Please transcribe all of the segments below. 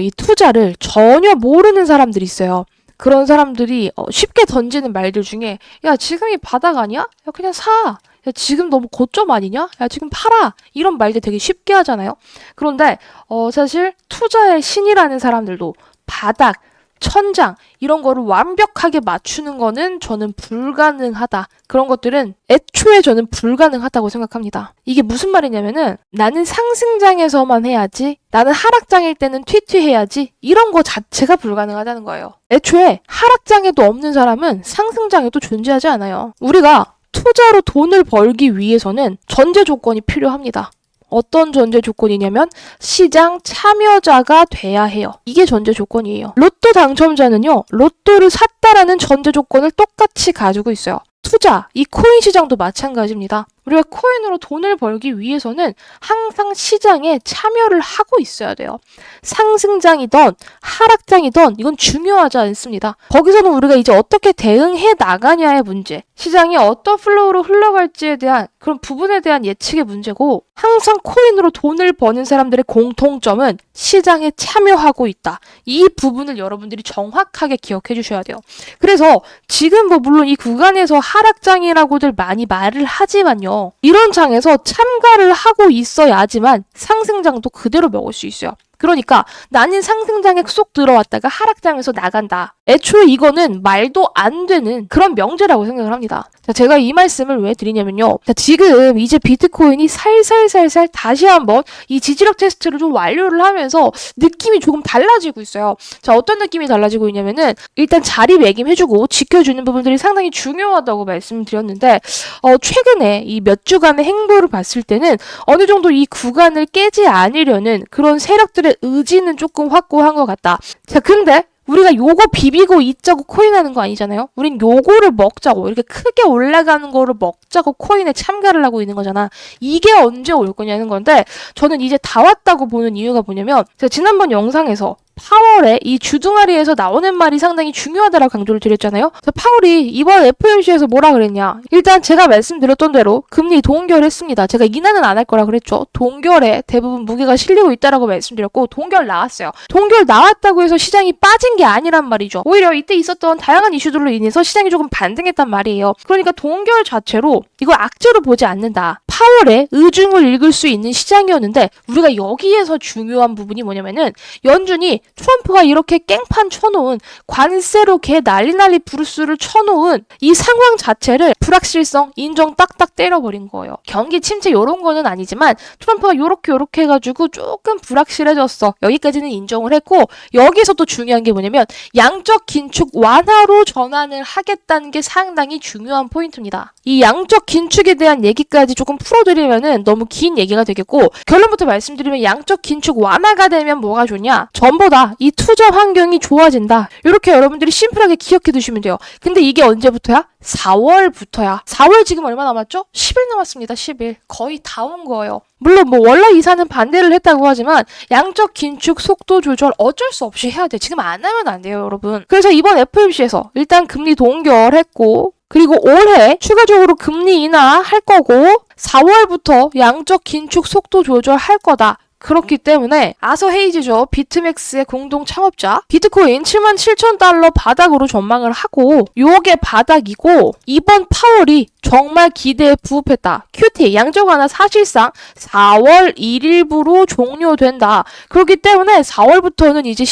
이 투자를 전혀 모르는 사람들이 있어요. 그런 사람들이 쉽게 던지는 말들 중에 야 지금이 바닥 아니야? 야 그냥 사. 야 지금 너무 고점 아니냐? 야 지금 팔아. 이런 말들 되게 쉽게 하잖아요. 그런데 사실 투자의 신이라는 사람들도 바닥, 천장 이런 거를 완벽하게 맞추는 거는 저는 불가능하다. 그런 것들은 애초에 저는 불가능하다고 생각합니다. 이게 무슨 말이냐면은 나는 상승장에서만 해야지, 나는 하락장일 때는 튀튀해야지, 이런 거 자체가 불가능하다는 거예요. 애초에 하락장에도 없는 사람은 상승장에도 존재하지 않아요. 우리가 투자로 돈을 벌기 위해서는 전제 조건이 필요합니다. 어떤 전제 조건이냐면 시장 참여자가 돼야 해요. 이게 전제 조건이에요. 로또 당첨자는요, 로또를 샀다라는 전제 조건을 똑같이 가지고 있어요. 투자, 이 코인 시장도 마찬가지입니다. 우리가 코인으로 돈을 벌기 위해서는 항상 시장에 참여를 하고 있어야 돼요. 상승장이든 하락장이든 이건 중요하지 않습니다. 거기서는 우리가 이제 어떻게 대응해 나가냐의 문제, 시장이 어떤 플로우로 흘러갈지에 대한 그런 부분에 대한 예측의 문제고, 항상 코인으로 돈을 버는 사람들의 공통점은 시장에 참여하고 있다. 이 부분을 여러분들이 정확하게 기억해 주셔야 돼요. 그래서 지금 물론 이 구간에서 하락장이라고들 많이 말을 하지만요, 이런 장에서 참가를 하고 있어야지만 상승장도 그대로 먹을 수 있어요. 그러니까 나는 상승장에 쏙 들어왔다가 하락장에서 나간다. 애초에 이거는 말도 안 되는 그런 명제라고 생각을 합니다. 자, 제가 이 말씀을 왜 드리냐면요. 자, 지금 이제 비트코인이 살살살살 다시 한번 이 지지력 테스트를 좀 완료를 하면서 느낌이 조금 달라지고 있어요. 자, 어떤 느낌이 달라지고 있냐면은 일단 자리매김해주고 지켜주는 부분들이 상당히 중요하다고 말씀드렸는데 최근에 이 몇 주간의 행보를 봤을 때는 어느 정도 이 구간을 깨지 않으려는 그런 세력들의 의지는 조금 확고한 것 같다. 자, 근데 우리가 요거 비비고 있자고 코인하는 거 아니잖아요. 우린 요거를 먹자고, 이렇게 크게 올라가는 거를 먹자고 코인에 참가를 하고 있는 거잖아. 이게 언제 올 거냐는 건데, 저는 이제 다 왔다고 보는 이유가 뭐냐면, 제가 지난번 영상에서 파월의 이 주둥아리에서 나오는 말이 상당히 중요하다라고 강조를 드렸잖아요. 파월이 이번 FOMC에서 뭐라 그랬냐. 일단 제가 말씀드렸던 대로 금리 동결했습니다. 제가 인하는 안 할 거라 그랬죠. 동결에 대부분 무게가 실리고 있다라고 말씀드렸고, 동결 나왔어요. 동결 나왔다고 해서 시장이 빠진 게 아니란 말이죠. 오히려 이때 있었던 다양한 이슈들로 인해서 시장이 조금 반등했단 말이에요. 그러니까 동결 자체로 이걸 악재로 보지 않는다. 파월의 의중을 읽을 수 있는 시장이었는데, 우리가 여기에서 중요한 부분이 뭐냐면은 연준이 트럼프가 이렇게 깽판 쳐놓은, 관세로 개 난리 브루스를 쳐놓은 이 상황 자체를 불확실성 인정 딱딱 때려버린 거예요. 경기 침체 이런 거는 아니지만 트럼프가 요렇게 해가지고 조금 불확실해졌어. 여기까지는 인정을 했고, 여기서 또 중요한 게 뭐냐면 양적 긴축 완화로 전환을 하겠다는 게 상당히 중요한 포인트입니다. 이 양적 긴축에 대한 얘기까지 조금 풀어드리면은 너무 긴 얘기가 되겠고, 결론부터 말씀드리면 양적 긴축 완화가 되면 뭐가 좋냐? 전보다 이 투자 환경이 좋아진다. 이렇게 여러분들이 심플하게 기억해 두시면 돼요. 근데 이게 언제부터야? 4월부터야. 4월 지금 얼마 남았죠? 10일 남았습니다. 10일. 거의 다 온 거예요. 물론 원래 이사는 반대를 했다고 하지만 양적 긴축 속도 조절 어쩔 수 없이 해야 돼. 지금 안 하면 안 돼요, 여러분. 그래서 이번 FOMC에서 일단 금리 동결했고, 그리고 올해 추가적으로 금리 인하할 거고, 4월부터 양적 긴축 속도 조절할 거다. 그렇기 때문에 아서 헤이즈죠. 비트맥스의 공동 창업자. 비트코인 77,000달러 바닥으로 전망을 하고, 요게 바닥이고, 이번 파월이 정말 기대에 부합했다. QT 양적 완화 사실상 4월 1일부로 종료된다. 그렇기 때문에 4월부터는 이제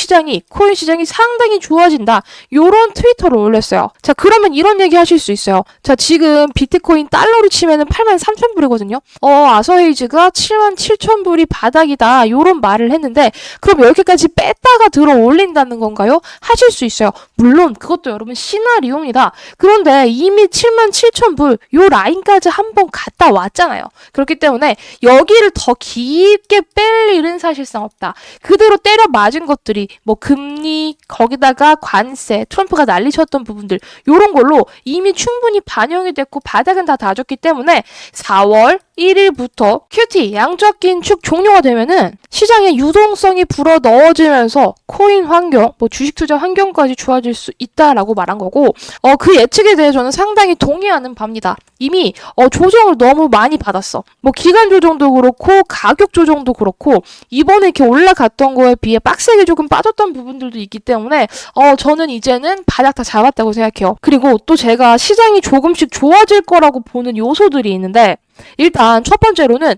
코인 시장이 상당히 좋아진다. 요런 트위터를 올렸어요. 자, 그러면 이런 얘기 하실 수 있어요. 자, 지금 비트코인 달러로 치면은 83,000불이거든요. 아서 헤이즈가 77,000불이 바닥이다. 요런 말을 했는데, 그럼 여기까지 뺐다가 들어 올린다는 건가요? 하실 수 있어요. 물론 그것도 여러분 시나리오입니다. 그런데 이미 77,000불 요 라인까지 한번 갔다 왔잖아요. 그렇기 때문에 여기를 더 깊게 뺄 일은 사실상 없다. 그대로 때려 맞은 것들이 금리, 거기다가 관세, 트럼프가 난리쳤던 부분들, 요런 걸로 이미 충분히 반영이 됐고 바닥은 다 다졌기 때문에 4월 1일부터 QT 양적 긴축 종료가 되면은 시장의 유동성이 불어 넣어지면서 코인 환경, 주식 투자 환경까지 좋아질 수 있다라고 말한 거고, 그 예측에 대해 저는 상당히 동의하는 바입니다. 이미 조정을 너무 많이 받았어. 기간 조정도 그렇고 가격 조정도 그렇고 이번에 이렇게 올라갔던 거에 비해 빡세게 조금 빠졌던 부분들도 있기 때문에 저는 이제는 바닥 다 잡았다고 생각해요. 그리고 또 제가 시장이 조금씩 좋아질 거라고 보는 요소들이 있는데, 일단 첫 번째로는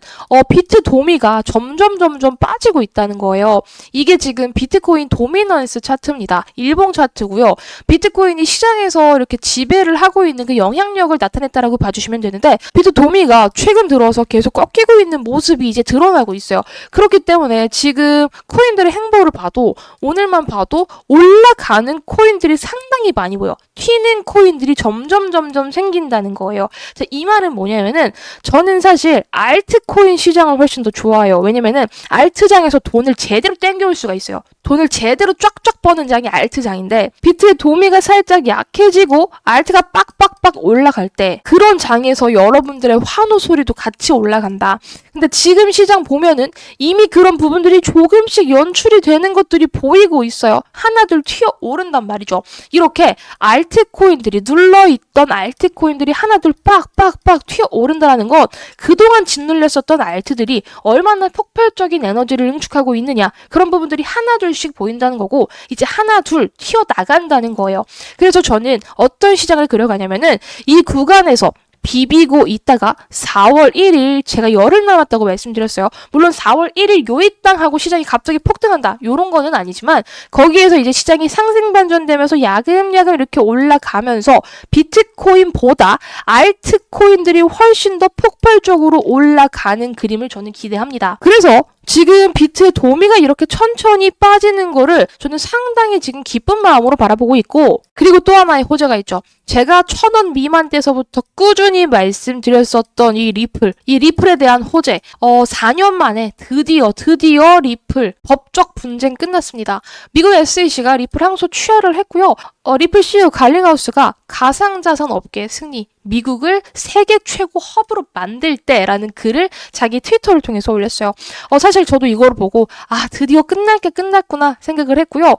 비트 도미가 점점 빠지고 있다는 거예요. 이게 지금 비트코인 도미넌스 차트입니다. 일봉 차트고요. 비트코인이 시장에서 이렇게 지배를 하고 있는 그 영향력을 나타냈다라고 봐주시면 되는데, 비트 도미가 최근 들어서 계속 꺾이고 있는 모습이 이제 드러나고 있어요. 그렇기 때문에 지금 코인들의 행보를 봐도, 오늘만 봐도 올라가는 코인들이 상당히 많이 보여. 튀는 코인들이 점점 생긴다는 거예요. 자, 이 말은 뭐냐면은, 저는 사실 알트코인 시장을 훨씬 더 좋아해요. 왜냐면은 알트장에서 돈을 제대로 땡겨올 수가 있어요. 돈을 제대로 쫙쫙 버는 장이 알트장인데, 비트의 도미가 살짝 약해지고 알트가 빡빡빡 올라갈 때 그런 장에서 여러분들의 환호 소리도 같이 올라간다. 근데 지금 시장 보면은 이미 그런 부분들이 조금씩 연출이 되는 것들이 보이고 있어요. 하나둘 튀어오른단 말이죠. 이렇게 알트코인들이, 눌러있던 알트코인들이 하나둘 빡빡빡 튀어오른다는 건 그동안 짓눌렸었던 알트들이 얼마나 폭발적인 에너지를 응축하고 있느냐, 그런 부분들이 하나둘씩 보인다는 거고, 이제 하나둘 튀어나간다는 거예요. 그래서 저는 어떤 시장을 그려가냐면은 이 구간에서 비비고 있다가 4월 1일 제가 열흘 남았다고 말씀드렸어요. 물론 4월 1일 요일당 하고 시장이 갑자기 폭등한다, 요런 거는 아니지만 거기에서 이제 시장이 상승 반전되면서 야금야금 이렇게 올라가면서 비트코인보다 알트코인들이 훨씬 더 폭발적으로 올라가는 그림을 저는 기대합니다. 그래서 지금 비트의 도미가 이렇게 천천히 빠지는 거를 저는 상당히 지금 기쁜 마음으로 바라보고 있고, 그리고 또 하나의 호재가 있죠. 제가 1,000원 미만대서부터 꾸준히 말씀드렸었던 이 리플에 대한 호재. 4년 만에 드디어 리플 법적 분쟁 끝났습니다. 미국 SEC가 리플 항소 취하를 했고요. 리플 CEO 갈링하우스가 가상자산 업계 승리, 미국을 세계 최고 허브로 만들 때라는 글을 자기 트위터를 통해서 올렸어요. 사실 저도 이걸 보고 드디어 끝날 게 끝났구나 생각을 했고요.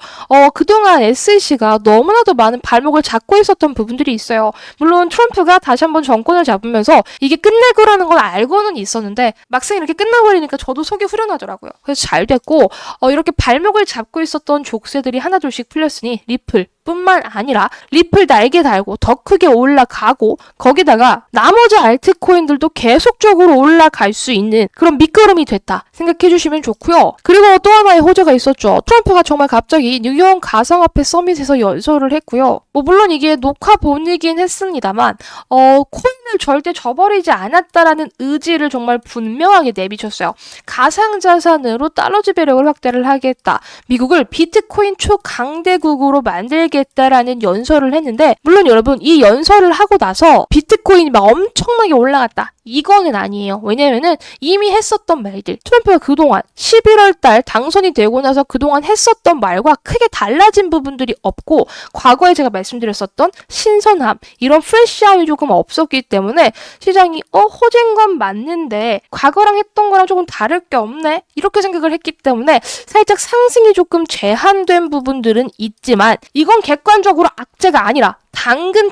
그동안 SEC가 너무나도 많은 발목을 잡고 있었던 부분들이 있어요. 물론 트럼프가 다시 한번 정권을 잡으면서 이게 끝날 거라는 걸 알고는 있었는데 막상 이렇게 끝나버리니까 저도 속이 후련하더라고요. 그래서 잘 됐고, 이렇게 발목을 잡고 있었던 족쇄들이 하나둘씩 풀렸으니 리플 뿐만 아니라 리플 날개 달고 더 크게 올라가고, 거기다가 나머지 알트코인들도 계속적으로 올라갈 수 있는 그런 밑거름이 됐다 생각해 주시면 좋고요. 그리고 또 하나의 호재가 있었죠. 트럼프가 정말 갑자기 뉴욕 가상화폐 서밋에서 연설을 했고요. 물론 이게 녹화본이긴 했습니다만 코인을 절대 저버리지 않았다라는 의지를 정말 분명하게 내비쳤어요. 가상자산으로 달러 지배력을 확대를 하겠다, 미국을 비트코인 초강대국으로 만들겠다라는 연설을 했는데, 물론 여러분 이 연설을 하고 나서 비트코인이 막 엄청나게 올라갔다, 이거는 아니에요. 왜냐면은 이미 했었던 말들, 트럼프가 그동안 11월 달 당선이 되고 나서 그동안 했었던 말과 크게 달라진 부분들이 없고, 과거에 제가 말씀드렸었던 신선함, 이런 프레시함이 조금 없었기 때문에 시장이 호재인 건 맞는데 과거랑 했던 거랑 조금 다를 게 없네, 이렇게 생각을 했기 때문에 살짝 상승이 조금 제한된 부분들은 있지만, 이건 객관적으로 악재가 아니라 당근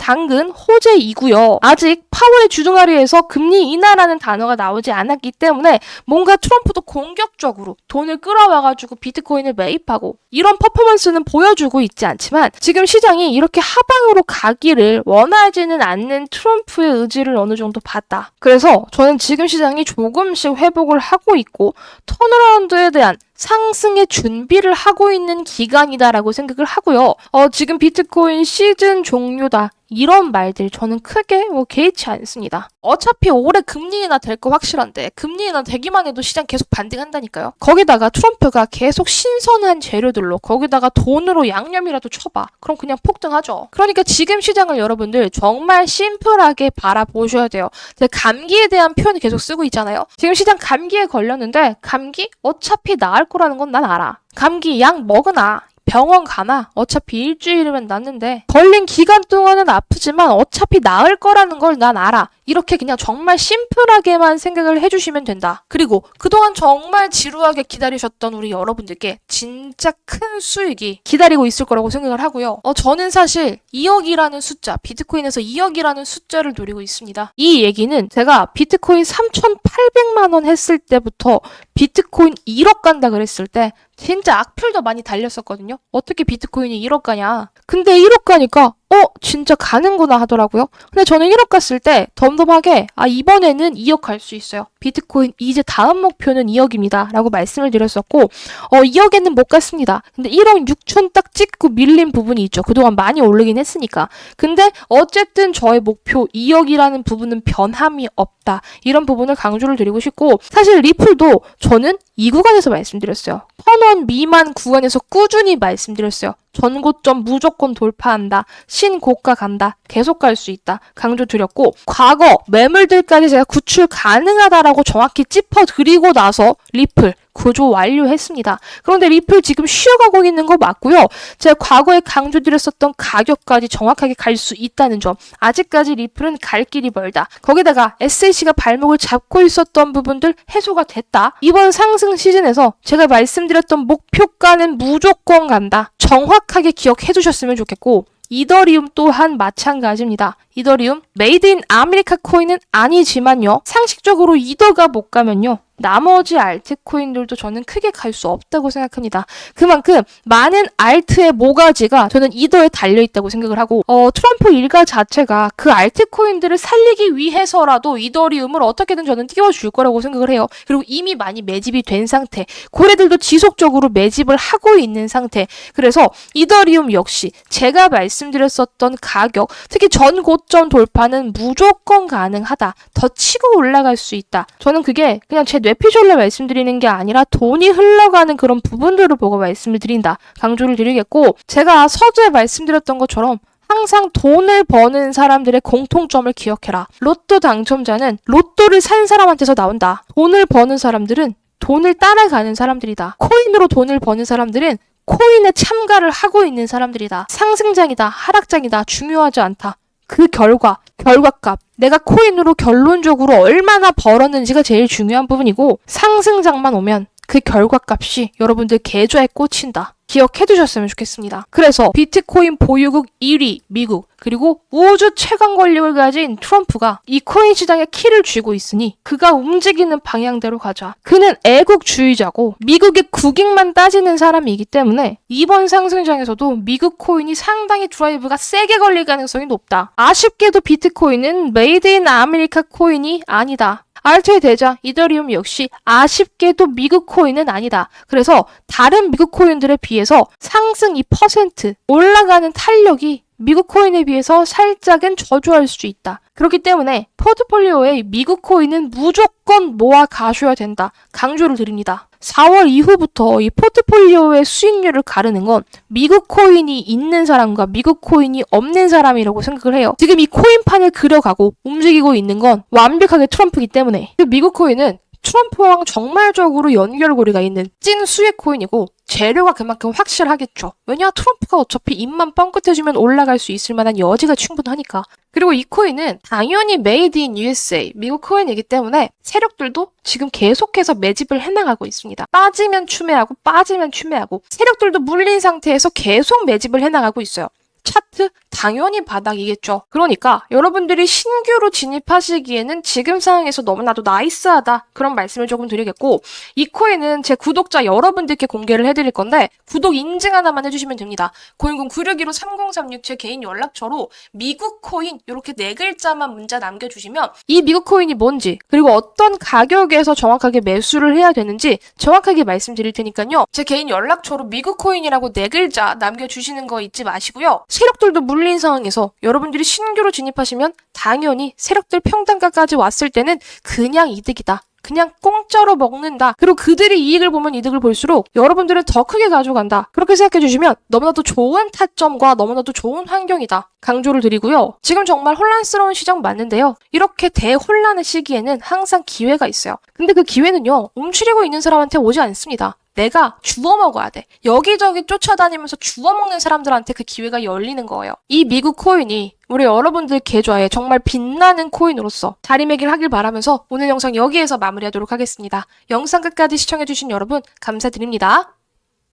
호재이고요. 아직 파월의 주중하리에서 금리 인하라는 단어가 나오지 않았기 때문에 뭔가 트럼프도 공격적으로 돈을 끌어와가지고 비트코인을 매입하고 이런 퍼포먼스는 보여주고 있지 않지만, 지금 시장이 이렇게 하방으로 가기를 원하지는 않는 트럼프의 의지를 어느 정도 봤다. 그래서 저는 지금 시장이 조금씩 회복을 하고 있고 턴어라운드에 대한 상승의 준비를 하고 있는 기간이다라고 생각을 하고요. 지금 비트코인 시즌 종료다, 이런 말들 저는 크게 개의치 않습니다. 어차피 올해 금리 인하 될 거 확실한데 금리 인하 되기만 해도 시장 계속 반등한다니까요. 거기다가 트럼프가 계속 신선한 재료들로 거기다가 돈으로 양념이라도 쳐봐, 그럼 그냥 폭등하죠. 그러니까 지금 시장을 여러분들 정말 심플하게 바라보셔야 돼요. 제가 감기에 대한 표현을 계속 쓰고 있잖아요. 지금 시장 감기에 걸렸는데 감기 어차피 나을 거라는 건 난 알아. 감기 약 먹으나 병원 가나? 어차피 일주일이면 낫는데 걸린 기간 동안은 아프지만 어차피 나을 거라는 걸 난 알아. 이렇게 그냥 정말 심플하게만 생각을 해주시면 된다. 그리고 그동안 정말 지루하게 기다리셨던 우리 여러분들께 진짜 큰 수익이 기다리고 있을 거라고 생각을 하고요. 저는 사실 2억이라는 숫자, 비트코인에서 2억이라는 숫자를 노리고 있습니다. 이 얘기는 제가 비트코인 3,800만 원 했을 때부터 비트코인 1억 간다 그랬을 때 진짜 악플도 많이 달렸었거든요. 어떻게 비트코인이 1억 가냐. 근데 1억 가니까 진짜 가는구나 하더라고요. 근데 저는 1억 갔을 때 덤덤하게 이번에는 2억 갈 수 있어요. 비트코인 이제 다음 목표는 2억입니다. 라고 말씀을 드렸었고 2억에는 못 갔습니다. 근데 1억 6천 딱 찍고 밀린 부분이 있죠. 그동안 많이 오르긴 했으니까. 근데 어쨌든 저의 목표 2억이라는 부분은 변함이 없다. 이런 부분을 강조를 드리고 싶고 사실 리플도 저는 이 구간에서 말씀드렸어요. 1,000원 미만 구간에서 꾸준히 말씀드렸어요. 전고점 무조건 돌파한다. 신고가 간다. 계속 갈 수 있다. 강조드렸고 과거 매물들까지 제가 구출 가능하다라고 정확히 짚어드리고 나서 리플 구조 완료했습니다. 그런데 리플 지금 쉬어가고 있는 거 맞고요. 제가 과거에 강조드렸었던 가격까지 정확하게 갈 수 있다는 점. 아직까지 리플은 갈 길이 멀다. 거기다가 SAC가 발목을 잡고 있었던 부분들 해소가 됐다. 이번 상승 시즌에서 제가 말씀드렸던 목표가는 무조건 간다. 정확하게 기억해 두셨으면 좋겠고 이더리움 또한 마찬가지입니다. 이더리움 메이드 인 아메리카 코인은 아니지만요. 상식적으로 이더가 못 가면요. 나머지 알트코인들도 저는 크게 갈 수 없다고 생각합니다. 그만큼 많은 알트의 모가지가 저는 이더에 달려있다고 생각을 하고 트럼프 일가 자체가 그 알트코인들을 살리기 위해서라도 이더리움을 어떻게든 저는 띄워줄 거라고 생각을 해요. 그리고 이미 많이 매집이 된 상태, 고래들도 지속적으로 매집을 하고 있는 상태. 그래서 이더리움 역시 제가 말씀드렸었던 가격, 특히 전 고점 돌파는 무조건 가능하다. 더 치고 올라갈 수 있다. 저는 그게 그냥 제 뇌피셜로 말씀드리는 게 아니라 돈이 흘러가는 그런 부분들을 보고 말씀을 드린다. 강조를 드리겠고 제가 서두에 말씀드렸던 것처럼 항상 돈을 버는 사람들의 공통점을 기억해라. 로또 당첨자는 로또를 산 사람한테서 나온다. 돈을 버는 사람들은 돈을 따라가는 사람들이다. 코인으로 돈을 버는 사람들은 코인에 참가를 하고 있는 사람들이다. 상승장이다, 하락장이다, 중요하지 않다. 그 결과값, 내가 코인으로 결론적으로 얼마나 벌었는지가 제일 중요한 부분이고 상승장만 오면 그 결과값이 여러분들 계좌에 꽂힌다. 기억해 두셨으면 좋겠습니다. 그래서 비트코인 보유국 1위 미국 그리고 우주 최강 권력을 가진 트럼프가 이 코인 시장에 키를 쥐고 있으니 그가 움직이는 방향대로 가자. 그는 애국주의자고 미국의 국익만 따지는 사람이기 때문에 이번 상승장에서도 미국 코인이 상당히 드라이브가 세게 걸릴 가능성이 높다. 아쉽게도 비트코인은 메이드 인 아메리카 코인이 아니다. 알트의 대장 이더리움 역시 아쉽게도 미국 코인은 아니다. 그래서 다른 미국 코인들에 비해서 상승 2% 올라가는 탄력이 미국 코인에 비해서 살짝은 저조할 수 있다. 그렇기 때문에 포트폴리오에 미국 코인은 무조건 모아 가셔야 된다. 강조를 드립니다. 4월 이후부터 이 포트폴리오의 수익률을 가르는 건 미국 코인이 있는 사람과 미국 코인이 없는 사람이라고 생각을 해요. 지금 이 코인판을 그려가고 움직이고 있는 건 완벽하게 트럼프이기 때문에 미국 코인은 트럼프랑 정말적으로 연결고리가 있는 찐 수익 코인이고 재료가 그만큼 확실하겠죠. 왜냐? 트럼프가 어차피 입만 뻥끗해주면 올라갈 수 있을 만한 여지가 충분하니까. 그리고 이 코인은 당연히 메이드 인 USA, 미국 코인이기 때문에 세력들도 지금 계속해서 매집을 해나가고 있습니다. 빠지면 추매하고 빠지면 추매하고 세력들도 물린 상태에서 계속 매집을 해나가고 있어요. 차트 당연히 바닥이겠죠. 그러니까 여러분들이 신규로 진입하시기에는 지금 상황에서 너무나도 나이스하다 그런 말씀을 조금 드리겠고 이 코인은 제 구독자 여러분들께 공개를 해드릴 건데 구독 인증 하나만 해주시면 됩니다. 010-9615-3036 제 개인 연락처로 미국 코인 이렇게 4글자만 문자 남겨주시면 이 미국 코인이 뭔지 그리고 어떤 가격에서 정확하게 매수를 해야 되는지 정확하게 말씀드릴 테니까요. 제 개인 연락처로 미국 코인이라고 4글자 남겨주시는 거 잊지 마시고요. 세력들도 물린 상황에서 여러분들이 신규로 진입하시면 당연히 세력들 평단가까지 왔을 때는 그냥 이득이다. 그냥 공짜로 먹는다. 그리고 그들이 이익을 보면 이득을 볼수록 여러분들은 더 크게 가져간다. 그렇게 생각해 주시면 너무나도 좋은 타점과 너무나도 좋은 환경이다. 강조를 드리고요. 지금 정말 혼란스러운 시장 맞는데요. 이렇게 대혼란의 시기에는 항상 기회가 있어요. 근데 그 기회는요. 움츠리고 있는 사람한테 오지 않습니다. 내가 주워 먹어야 돼. 여기저기 쫓아다니면서 주워 먹는 사람들한테 그 기회가 열리는 거예요. 이 미국 코인이 우리 여러분들 계좌에 정말 빛나는 코인으로서 자리매김하길 바라면서 오늘 영상 여기에서 마무리하도록 하겠습니다. 영상 끝까지 시청해주신 여러분 감사드립니다.